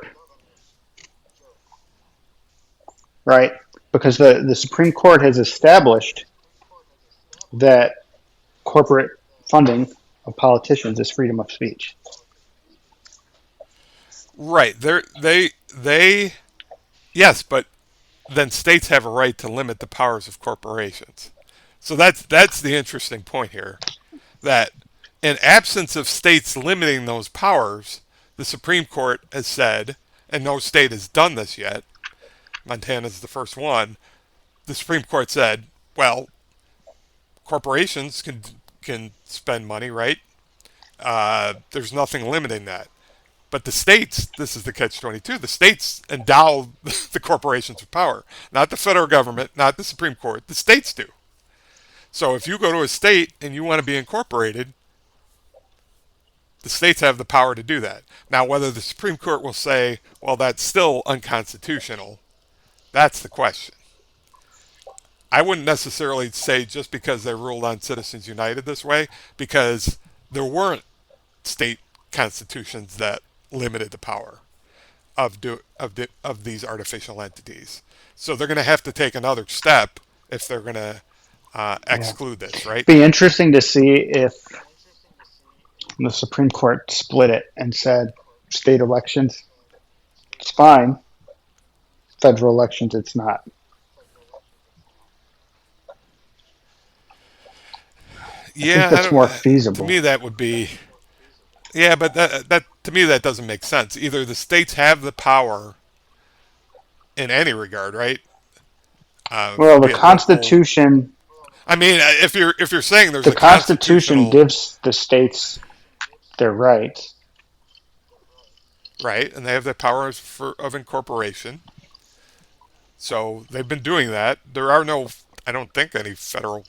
[SPEAKER 2] right? Because the Supreme Court has established that corporate funding of politicians is freedom of speech.
[SPEAKER 1] Right. They yes, but then states have a right to limit the powers of corporations. So that's the interesting point here. That in absence of states limiting those powers, the Supreme Court has said, and no state has done this yet, Montana's the first one, the Supreme Court said, well, corporations can spend money, right? There's nothing limiting that. But the states, this is the catch-22, the states endow the corporations with power. Not the federal government, not the Supreme Court, the states do. So if you go to a state and you want to be incorporated, the states have the power to do that. Now, whether the Supreme Court will say, well, that's still unconstitutional, that's the question. I wouldn't necessarily say just because they ruled on Citizens United this way, because there weren't state constitutions that limited the power of these artificial entities. So they're going to have to take another step if they're going to
[SPEAKER 2] Yeah.
[SPEAKER 1] exclude this, right?
[SPEAKER 2] Be interesting to see if the Supreme Court split it and said state elections, it's fine. Federal elections, it's not. I think
[SPEAKER 1] Yeah, I
[SPEAKER 2] that's
[SPEAKER 1] don't.
[SPEAKER 2] more
[SPEAKER 1] To
[SPEAKER 2] feasible.
[SPEAKER 1] me, that would be. Yeah, but that to me that doesn't make sense. Either the states have the power in any regard, right?
[SPEAKER 2] Well,
[SPEAKER 1] Be it local. I mean, if you're saying there's
[SPEAKER 2] The
[SPEAKER 1] a
[SPEAKER 2] Constitution
[SPEAKER 1] constitutional
[SPEAKER 2] gives the states their rights.
[SPEAKER 1] right, and they have the powers of incorporation, so they've been doing that. There are no, I don't think any federal.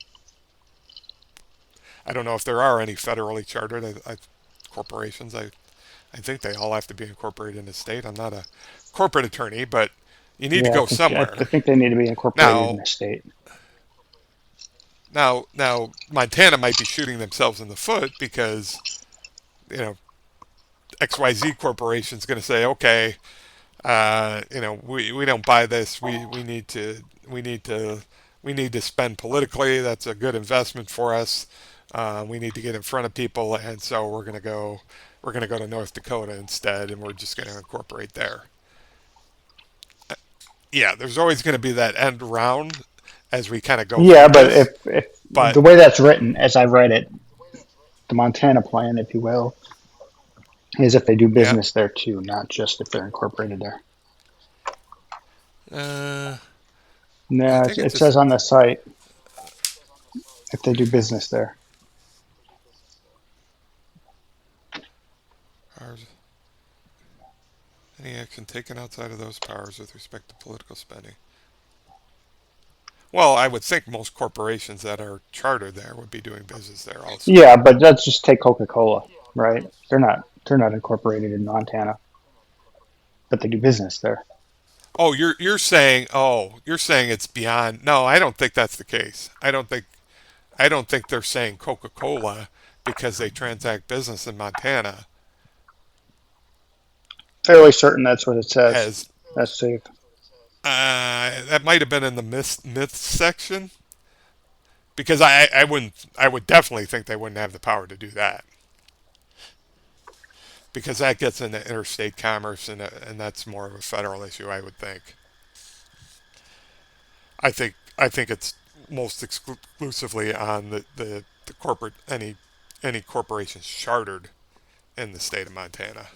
[SPEAKER 1] I don't know if there are any federally chartered corporations. I think they all have to be incorporated in the state. I'm not a corporate attorney, but you need to
[SPEAKER 2] Yeah,
[SPEAKER 1] go
[SPEAKER 2] I
[SPEAKER 1] somewhere.
[SPEAKER 2] think they need to be incorporated in
[SPEAKER 1] Now,
[SPEAKER 2] the state.
[SPEAKER 1] now, Montana might be shooting themselves in the foot because you know XYZ Corporation is going to say, okay, we don't buy this. We need to we need to spend politically. That's a good investment for us. We need to get in front of people, and so we're gonna go to North Dakota instead, and we're just going to incorporate there. Yeah, there's always going to be that end round as we kind of go
[SPEAKER 2] Yeah,
[SPEAKER 1] through
[SPEAKER 2] but
[SPEAKER 1] this,
[SPEAKER 2] if
[SPEAKER 1] but
[SPEAKER 2] the way that's written, as I read it, the Montana plan, if you will, is if they do
[SPEAKER 1] yeah,
[SPEAKER 2] business there too, not just if they're incorporated there.
[SPEAKER 1] uh, I
[SPEAKER 2] No,
[SPEAKER 1] think it
[SPEAKER 2] it
[SPEAKER 1] just
[SPEAKER 2] says on the site if they do business there.
[SPEAKER 1] ours, any action taken outside of those powers with respect to political spending. Well, I would think most corporations that are chartered there would be doing business there also.
[SPEAKER 2] Yeah, but let's just take Coca-Cola, right? They're not incorporated in Montana, but they do business there.
[SPEAKER 1] Oh, you're saying it's beyond. No, I don't think that's the case. I don't think they're saying Coca-Cola because they transact business in Montana
[SPEAKER 2] Fairly certain that's what it says.
[SPEAKER 1] has
[SPEAKER 2] That's safe.
[SPEAKER 1] that might have been in the myth section because I would definitely think they wouldn't have the power to do that because that gets into interstate commerce and that's more of a federal issue I would think. I think it's most exclusively on the corporate any corporations chartered in the state of Montana.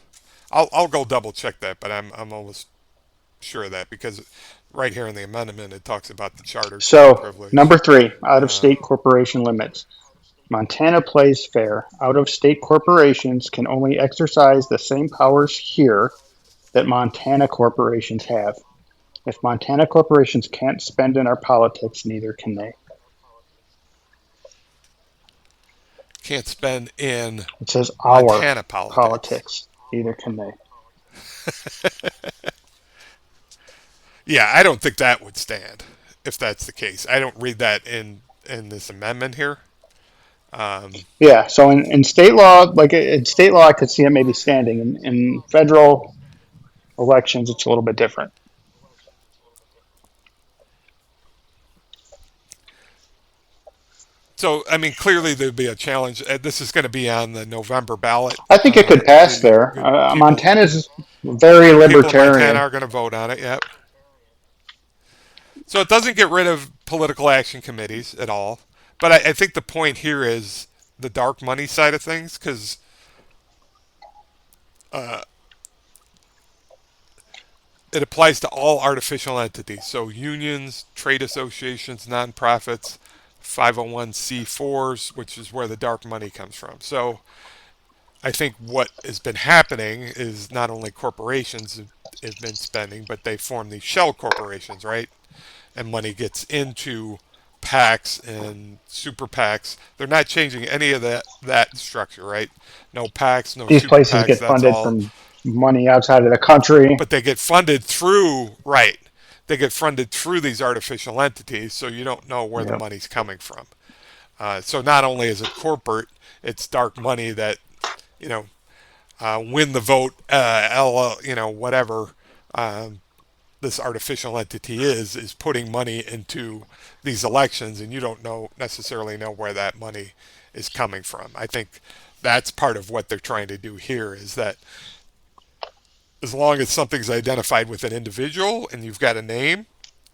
[SPEAKER 1] I'll go double check that, but I'm almost sure of that because right here in the amendment it talks about the charter trade
[SPEAKER 2] So,
[SPEAKER 1] privilege.
[SPEAKER 2] number 3,
[SPEAKER 1] Uh,
[SPEAKER 2] out-of-state corporation limits. Montana plays fair. Out-of-state corporations can only exercise the same powers here that Montana corporations have. If Montana corporations can't spend in our politics, neither can they.
[SPEAKER 1] can't spend in
[SPEAKER 2] It says our
[SPEAKER 1] Montana politics.
[SPEAKER 2] politics, neither can they.
[SPEAKER 1] Yeah, I don't think that would stand if that's the case. I don't read that in this amendment here. Um,
[SPEAKER 2] Yeah, so in state law, like in state law, I could see it maybe standing. In federal elections, it's a little bit different.
[SPEAKER 1] so, I mean, clearly there'd be a challenge. This is going to be on the November ballot.
[SPEAKER 2] I think it could pass
[SPEAKER 1] The
[SPEAKER 2] there.
[SPEAKER 1] people
[SPEAKER 2] Montana's very
[SPEAKER 1] people in Montana
[SPEAKER 2] libertarian.
[SPEAKER 1] are going to vote on it. Yep. So it doesn't get rid of political action committees at all. But I think the point here is the dark money side of things because uh, it applies to all artificial entities. So unions, trade associations, nonprofits, 501c4s, which is where the dark money comes from. So I think what has been happening is not only corporations have been spending, but they form these shell corporations, right? And money gets into PACs and super PACs. They're not changing any of that structure, right? No PACs, no
[SPEAKER 2] These
[SPEAKER 1] super
[SPEAKER 2] places
[SPEAKER 1] PACs.
[SPEAKER 2] get
[SPEAKER 1] That's
[SPEAKER 2] funded
[SPEAKER 1] all.
[SPEAKER 2] from money outside of the country.
[SPEAKER 1] But they get funded through right. They get funded through these artificial entities, so you don't know where the
[SPEAKER 2] Yep.
[SPEAKER 1] money's coming from. So not only is it corporate, it's dark money that you know win the vote, whatever this artificial entity is putting money into these elections, and you don't necessarily know where that money is coming from. I think that's part of what they're trying to do here is that as long as something's identified with an individual and you've got a name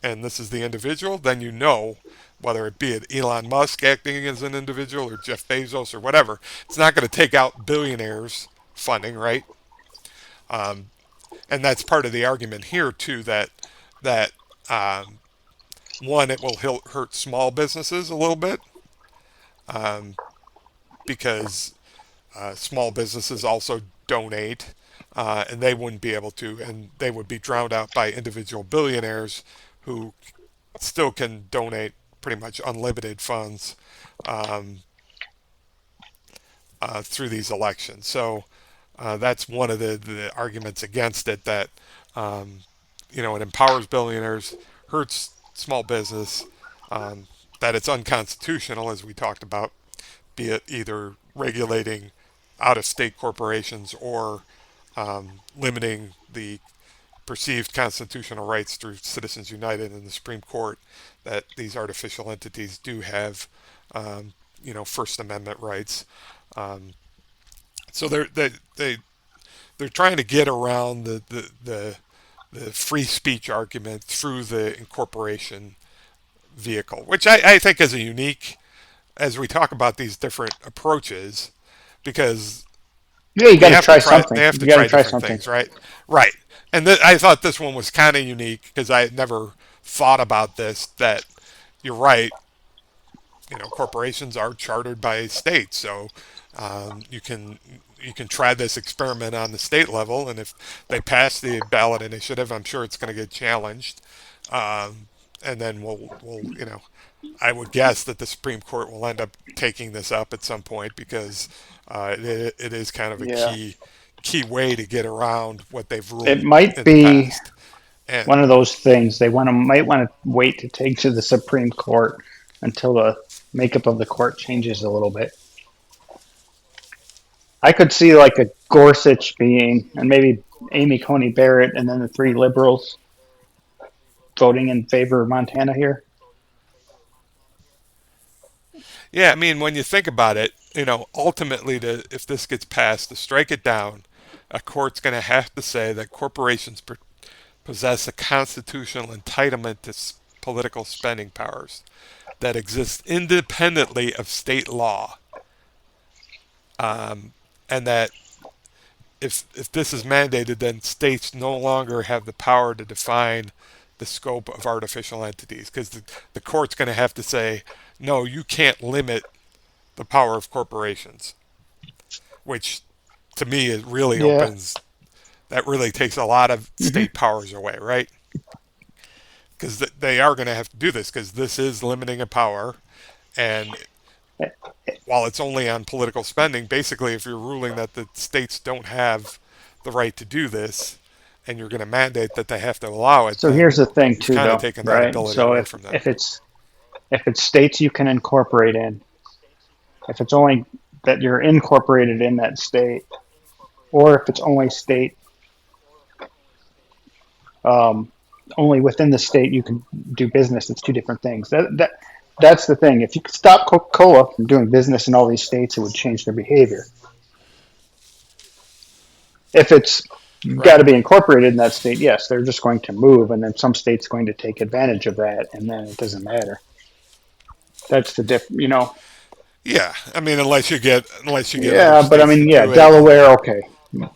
[SPEAKER 1] and this is the individual, then you know whether it be Elon Musk acting as an individual or Jeff Bezos or whatever. It's not going to take out billionaires funding, right? Um, and that's part of the argument here too that um, one it will hurt small businesses a little bit um, because small businesses also donate and they wouldn't be able to and they would be drowned out by individual billionaires who still can donate pretty much unlimited funds um, through these elections. So that's one of the arguments against it that um, it empowers billionaires, hurts small business, um, that it's unconstitutional, as we talked about, be it either regulating out of state corporations or limiting the perceived constitutional rights through Citizens United and the Supreme Court that these artificial entities do have, First Amendment rights. Um, so they're trying to get around the free speech argument through the incorporation vehicle, which I think is a unique as we talk about these different approaches because
[SPEAKER 2] Yeah, you got to try
[SPEAKER 1] they
[SPEAKER 2] something.
[SPEAKER 1] have to
[SPEAKER 2] You got to
[SPEAKER 1] try
[SPEAKER 2] try
[SPEAKER 1] different
[SPEAKER 2] something.
[SPEAKER 1] things, right? Right. And I thought this one was kind of unique because I had never thought about this. That you're right. Corporations are chartered by states, so you can you can try this experiment on the state level, and if they pass the ballot initiative, I'm sure it's going to get challenged, and then we'll I would guess that the Supreme Court will end up taking this up at some point because it is kind of a
[SPEAKER 2] Yeah,
[SPEAKER 1] key way to get around what they've
[SPEAKER 2] it
[SPEAKER 1] ruled
[SPEAKER 2] might
[SPEAKER 1] in the
[SPEAKER 2] be
[SPEAKER 1] past. And
[SPEAKER 2] one of those things they might want to wait to take to the Supreme Court until the makeup of the court changes a little bit. I could see like a Gorsuch being, and maybe Amy Coney Barrett, and then the three liberals voting in favor of Montana here.
[SPEAKER 1] yeah, I mean, when you think about it, ultimately, if this gets passed, to strike it down, a court's going to have to say that corporations possess a constitutional entitlement to political spending powers that exist independently of state law, and that if this is mandated, then states no longer have the power to define the scope of artificial entities because the court's going to have to say, no, you can't limit the power of corporations, which to me it really
[SPEAKER 2] Yeah.
[SPEAKER 1] opens that really takes a lot of
[SPEAKER 2] Hmm.
[SPEAKER 1] state powers away, right? Because they are going to have to do this because this is limiting a power, and while it's only on political spending, basically, if you're ruling that the states don't have the right to do this, and you're going to mandate that they have to allow it,
[SPEAKER 2] So here's
[SPEAKER 1] then
[SPEAKER 2] the thing
[SPEAKER 1] you've
[SPEAKER 2] too,
[SPEAKER 1] kind of
[SPEAKER 2] though,
[SPEAKER 1] taken that
[SPEAKER 2] right?
[SPEAKER 1] ability
[SPEAKER 2] So
[SPEAKER 1] away
[SPEAKER 2] if
[SPEAKER 1] from them.
[SPEAKER 2] if it's if it's states you can incorporate in, if it's only that you're incorporated in that state, or if it's only state, um, only within the state you can do business. It's two different things. That's the thing. If you could stop Coca-Cola from doing business in all these states, it would change their behavior. If it's got
[SPEAKER 1] Right.
[SPEAKER 2] to be incorporated in that state, yes, they're just going to move, and then some state's going to take advantage of that, and then it doesn't matter. That's the diff.
[SPEAKER 1] Yeah. I mean, unless you get other
[SPEAKER 2] Yeah, but I
[SPEAKER 1] states to
[SPEAKER 2] mean, yeah,
[SPEAKER 1] do it,
[SPEAKER 2] Delaware, okay.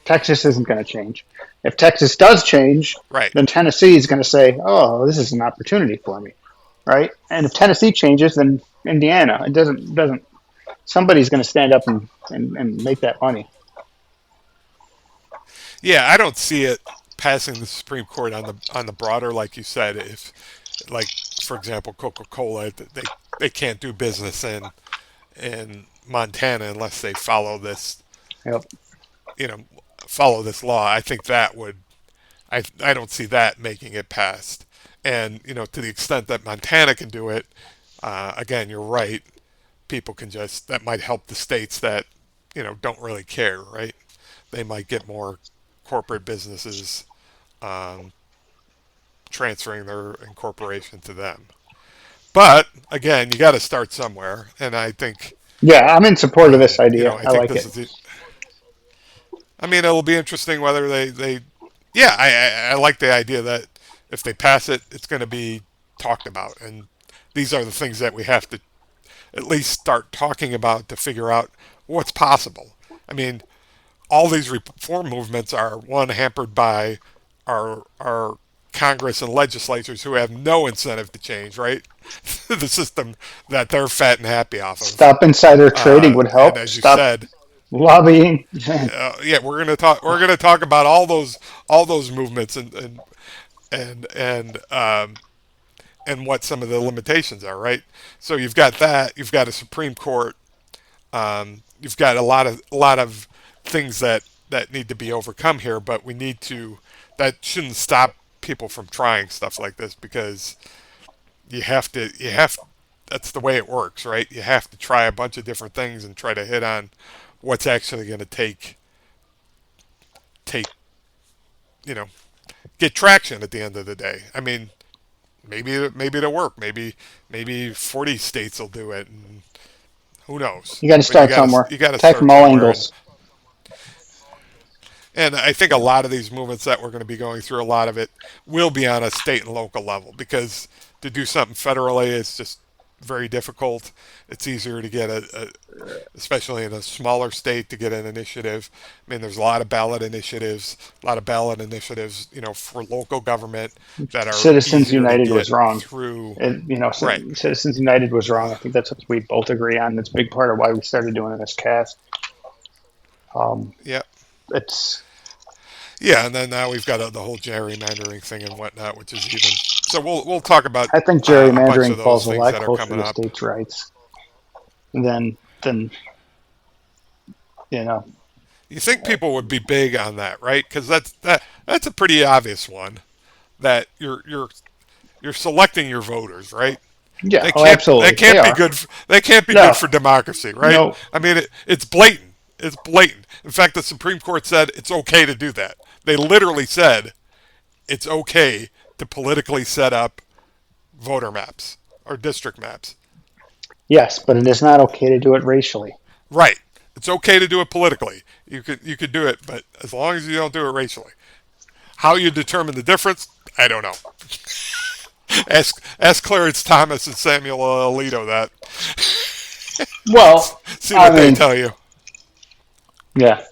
[SPEAKER 2] Texas isn't going to change. If Texas does change,
[SPEAKER 1] right.
[SPEAKER 2] then Tennessee is going to say, "Oh, this is an opportunity for me," right? And if Tennessee changes, then Indiana. It doesn't. Somebody's going to stand up and make that money.
[SPEAKER 1] Yeah, I don't see it passing the Supreme Court on the broader, like you said. If, like, for example, Coca-Cola, they can't do business in Montana unless they
[SPEAKER 2] Yep.
[SPEAKER 1] you know, follow this law. I think that would, I don't see that making it passed. And to the extent that Montana can do it, again, you're right. People can just that might help the states that don't really care, right? They might get more corporate businesses um, transferring their incorporation to them. But again, you got to start somewhere, and I think
[SPEAKER 2] Yeah, I'm in support of this idea.
[SPEAKER 1] I
[SPEAKER 2] I
[SPEAKER 1] think
[SPEAKER 2] like
[SPEAKER 1] this
[SPEAKER 2] it.
[SPEAKER 1] is the. I mean, it'll be interesting whether they yeah, I like the idea that if they pass it, it's going to be talked about, and these are the things that we have to at least start talking about to figure out what's possible. I mean, all these reform movements are one hampered by our Congress and legislatures who have no incentive to change, right? The system that they're fat and happy off of.
[SPEAKER 2] Stop insider trading would
[SPEAKER 1] And
[SPEAKER 2] help.
[SPEAKER 1] as you
[SPEAKER 2] Stop
[SPEAKER 1] said,
[SPEAKER 2] lobbying.
[SPEAKER 1] yeah, we're gonna talk. We're gonna talk about all those movements and and um, and what some of the limitations are, right? So you've got that. You've got a Supreme Court. You've got a lot of things that need to be overcome here, but we need to. That shouldn't stop people from trying stuff like this because you have to. You have. That's the way it works, right? You have to try a bunch of different things and try to hit on what's actually going to take you know get traction at the end of the day. I mean, maybe it'll work. Maybe 40 states will do it, and who knows?
[SPEAKER 2] You got to
[SPEAKER 1] But you
[SPEAKER 2] start
[SPEAKER 1] got to
[SPEAKER 2] somewhere.
[SPEAKER 1] you got to
[SPEAKER 2] Attack from
[SPEAKER 1] start
[SPEAKER 2] all
[SPEAKER 1] somewhere,
[SPEAKER 2] angles.
[SPEAKER 1] and I think a lot of these movements that we're going to be going through, a lot of it will be on a state and local level because to do something federally is just very difficult. It's easier to get especially in a smaller state, to get an initiative. I mean, there's a lot of ballot initiatives, for local government that are
[SPEAKER 2] Citizens
[SPEAKER 1] easier to
[SPEAKER 2] United
[SPEAKER 1] get
[SPEAKER 2] was wrong.
[SPEAKER 1] through. Right.
[SPEAKER 2] Citizens United was wrong. I think that's what we both agree on. That's a big part of why we started doing this cast.
[SPEAKER 1] Yeah.
[SPEAKER 2] It's
[SPEAKER 1] Yeah, and then now we've got the whole gerrymandering thing and whatnot, which is even. So we'll talk about
[SPEAKER 2] I think
[SPEAKER 1] a bunch of
[SPEAKER 2] gerrymandering
[SPEAKER 1] those
[SPEAKER 2] falls a
[SPEAKER 1] things
[SPEAKER 2] lot
[SPEAKER 1] that are
[SPEAKER 2] closer
[SPEAKER 1] coming
[SPEAKER 2] to
[SPEAKER 1] up.
[SPEAKER 2] states' rights than you know.
[SPEAKER 1] You think people would be big on that, right? Because that's a pretty obvious one that you're selecting your voters, right?
[SPEAKER 2] Yeah,
[SPEAKER 1] They
[SPEAKER 2] oh,
[SPEAKER 1] can't they
[SPEAKER 2] absolutely, they
[SPEAKER 1] can't be
[SPEAKER 2] are.
[SPEAKER 1] good. They can't be good
[SPEAKER 2] No,
[SPEAKER 1] for democracy, right?
[SPEAKER 2] no,
[SPEAKER 1] I mean, it's blatant. It's blatant. In fact, the Supreme Court said it's okay to do that. They literally said it's okay to politically set up voter maps or district maps.
[SPEAKER 2] yes, but it is not okay to do it racially.
[SPEAKER 1] Right. It's okay to do it politically. You could do it, but as long as you don't do it racially. How you determine the difference, I don't know. Ask Clarence Thomas and Samuel Alito that.
[SPEAKER 2] Well,
[SPEAKER 1] See
[SPEAKER 2] I
[SPEAKER 1] what they
[SPEAKER 2] mean,
[SPEAKER 1] tell you.
[SPEAKER 2] yeah,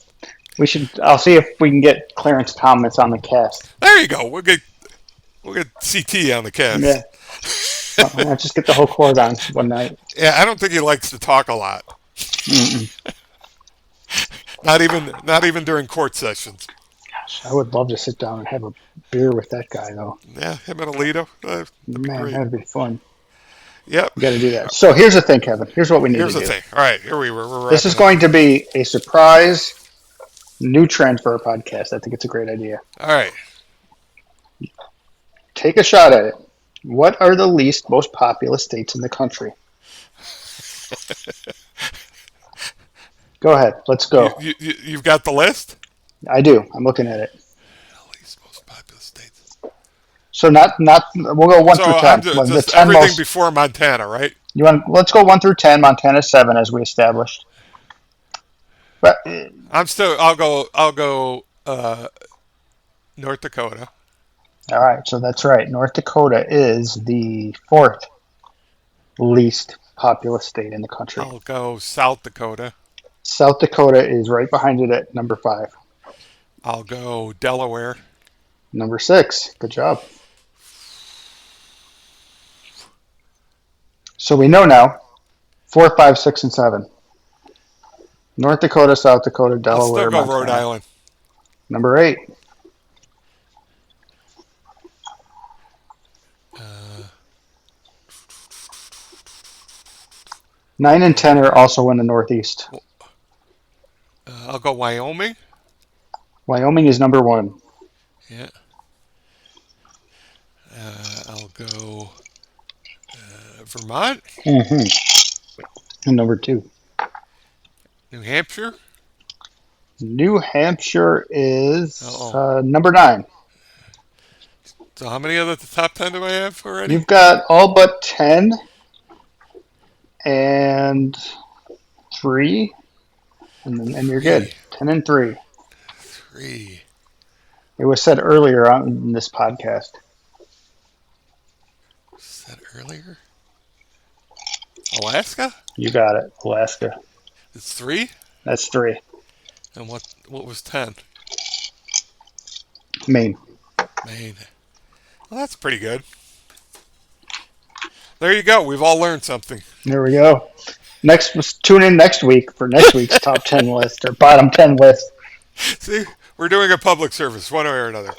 [SPEAKER 2] we should. I'll see if we can get Clarence Thomas on the cast.
[SPEAKER 1] There you go. We'll get CT on the
[SPEAKER 2] Yeah,
[SPEAKER 1] cast.
[SPEAKER 2] I'll just get the whole court on one night.
[SPEAKER 1] Yeah, I don't think he likes to talk a lot.
[SPEAKER 2] Mm-mm.
[SPEAKER 1] Not even during court sessions.
[SPEAKER 2] Gosh, I would love to sit down and have a beer with that guy, though.
[SPEAKER 1] Yeah, him and Alito. That'd be
[SPEAKER 2] Man,
[SPEAKER 1] great.
[SPEAKER 2] that'd be fun.
[SPEAKER 1] Yep.
[SPEAKER 2] We got to do that. So here's the thing, Kevin. Here's what we need to
[SPEAKER 1] Here's the
[SPEAKER 2] do.
[SPEAKER 1] thing. All right, here we're
[SPEAKER 2] This is
[SPEAKER 1] wrapping up.
[SPEAKER 2] going to be a surprise new trend for our podcast. I think it's a great idea.
[SPEAKER 1] All right.
[SPEAKER 2] Take a shot at it. What are the least most populous states in the country? Go ahead. Let's
[SPEAKER 1] You,
[SPEAKER 2] go.
[SPEAKER 1] you've got the list?
[SPEAKER 2] I do. I'm looking at it.
[SPEAKER 1] Least most populous states.
[SPEAKER 2] So not. We'll go one
[SPEAKER 1] So
[SPEAKER 2] through
[SPEAKER 1] I'm
[SPEAKER 2] 10. Well, the
[SPEAKER 1] just
[SPEAKER 2] 10
[SPEAKER 1] everything
[SPEAKER 2] most.
[SPEAKER 1] before Montana, right?
[SPEAKER 2] You want? Let's go 1 through 10. Montana 7, as we established. But
[SPEAKER 1] I'll go North Dakota.
[SPEAKER 2] all right. So that's right. North Dakota is the fourth least populous state in the country.
[SPEAKER 1] I'll go South Dakota.
[SPEAKER 2] South Dakota is right behind it at number 5.
[SPEAKER 1] I'll go Delaware.
[SPEAKER 2] Number 6. Good job. So we know now 4, 5, 6, and 7. North Dakota, South Dakota,
[SPEAKER 1] I'll
[SPEAKER 2] Delaware,
[SPEAKER 1] still go
[SPEAKER 2] Montana.
[SPEAKER 1] Rhode Island.
[SPEAKER 2] Number 8.
[SPEAKER 1] Uh,
[SPEAKER 2] 9 and 10 are also in the Northeast.
[SPEAKER 1] I'll go Wyoming.
[SPEAKER 2] Wyoming is number 1.
[SPEAKER 1] Yeah. I'll go Vermont.
[SPEAKER 2] Mm-hmm. And number 2.
[SPEAKER 1] New Hampshire.
[SPEAKER 2] New Hampshire is
[SPEAKER 1] Uh-oh.
[SPEAKER 2] number 9.
[SPEAKER 1] So how many of the top 10 do I have already?
[SPEAKER 2] You've got all but 10 and 3, and you're good. 10 and 3.
[SPEAKER 1] 3.
[SPEAKER 2] It was said earlier on this podcast.
[SPEAKER 1] Said earlier. Alaska.
[SPEAKER 2] You got it. Alaska.
[SPEAKER 1] It's 3.
[SPEAKER 2] That's 3.
[SPEAKER 1] And what was 10?
[SPEAKER 2] Maine.
[SPEAKER 1] Maine. Well, that's pretty good. There you go. We've all learned something.
[SPEAKER 2] There we go. Tune in next week for next week's top 10 list or bottom 10 list.
[SPEAKER 1] See, we're doing a public service one way or another.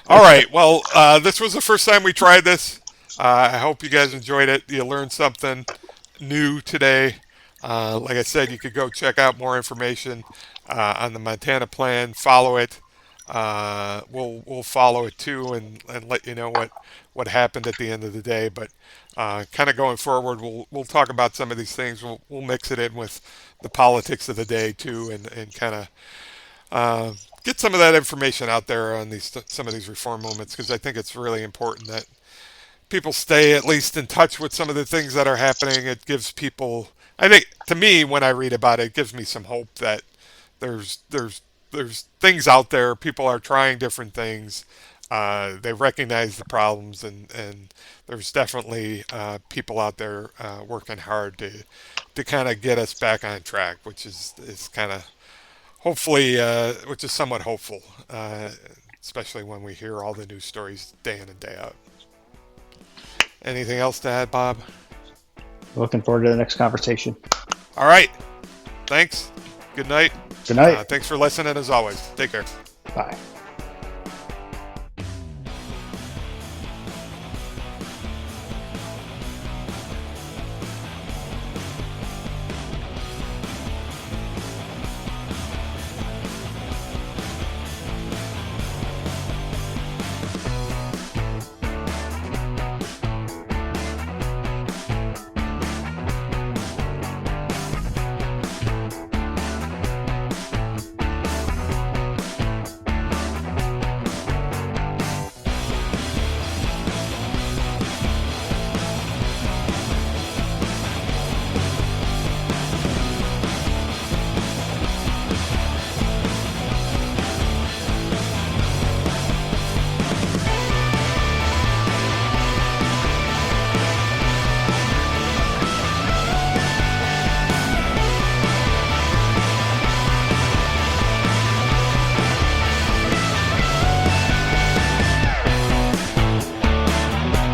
[SPEAKER 1] All right. Well, this was the first time we tried this. I hope you guys enjoyed it. You learned something new today. Like I said, you could go check out more information on the Montana plan. Follow it. We'll follow it too, and let you know what happened at the end of the day. But kind of going forward, we'll talk about some of these things. We'll mix it in with the politics of the day too, and kind of get some of that information out there on some of these reform movements, because I think it's really important that people stay at least in touch with some of the things that are happening. It gives people, I think, to me, when I read about it, it gives me some hope that there's things out there. People are trying different things. They recognize the problems, and there's definitely people out there working hard to kind of get us back on track, which is kind of hopefully, which is somewhat hopeful, especially when we hear all the news stories day in and day out. Anything else to add, Bob?
[SPEAKER 2] Looking forward to the next conversation.
[SPEAKER 1] All right. Thanks. Good night.
[SPEAKER 2] Good night.
[SPEAKER 1] Thanks for listening as always. Take care.
[SPEAKER 2] Bye.